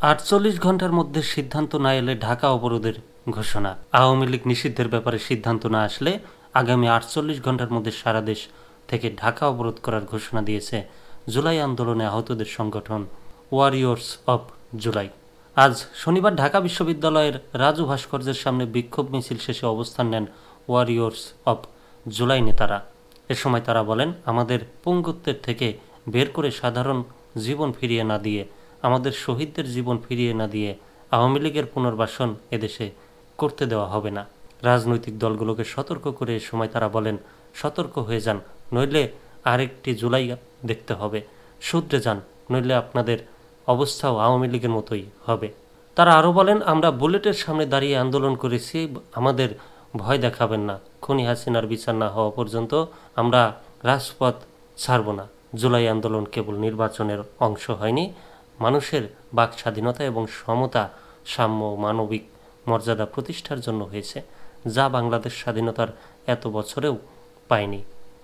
৪৮ ঘন্টার মধ্যে সিদ্ধান্ত না এলে ঢাকা অবরোধের ঘোষণা। আওয়ামী লীগ নিষিদ্ধের ব্যাপারে সিদ্ধান্ত না আসলে আগামী ৪৮ ঘন্টার মধ্যে সারা দেশ থেকে ঢাকা অবরোধ করার ঘোষণা দিয়েছে জুলাই আন্দোলনে আহতদের সংগঠন ওয়ারিয়র্স অব জুলাই। আজ শনিবার ঢাকা বিশ্ববিদ্যালয়ের রাজু ভাস্কর্যের সামনে বিক্ষোভ মিছিল শেষে অবস্থান নেন ওয়ারিয়র্স অব জুলাই নেতারা। এ সময় তারা বলেন, আমাদের পঙ্গুত্বের থেকে বের করে সাধারণ জীবন ফিরিয়ে না দিয়ে, আমাদের শহীদদের জীবন ফিরিয়ে না দিয়ে আওয়ামী লীগের পুনর্বাসন এদেশে করতে দেওয়া হবে না। রাজনৈতিক দলগুলোকে সতর্ক করে এ সময় তারা বলেন, সতর্ক হয়ে যান, নইলে আরেকটি জুলাই দেখতে হবে। শুধরে যান, নইলে আপনাদের অবস্থাও আওয়ামী লীগের মতোই হবে। তারা আরও বলেন, আমরা বুলেটের সামনে দাঁড়িয়ে আন্দোলন করেছি, আমাদের ভয় দেখাবেন না। খুনি হাসিনার বিচার না হওয়া পর্যন্ত আমরা রাজপথ ছাড়ব না। জুলাই আন্দোলন কেবল নির্বাচনের অংশ হয়নি, মানুষের বাক স্বাধীনতা এবং সমতা, সাম্য, মানবিক মর্যাদা প্রতিষ্ঠার জন্য হয়েছে, যা বাংলাদেশ স্বাধীনতার এত বছরেও পায়নি।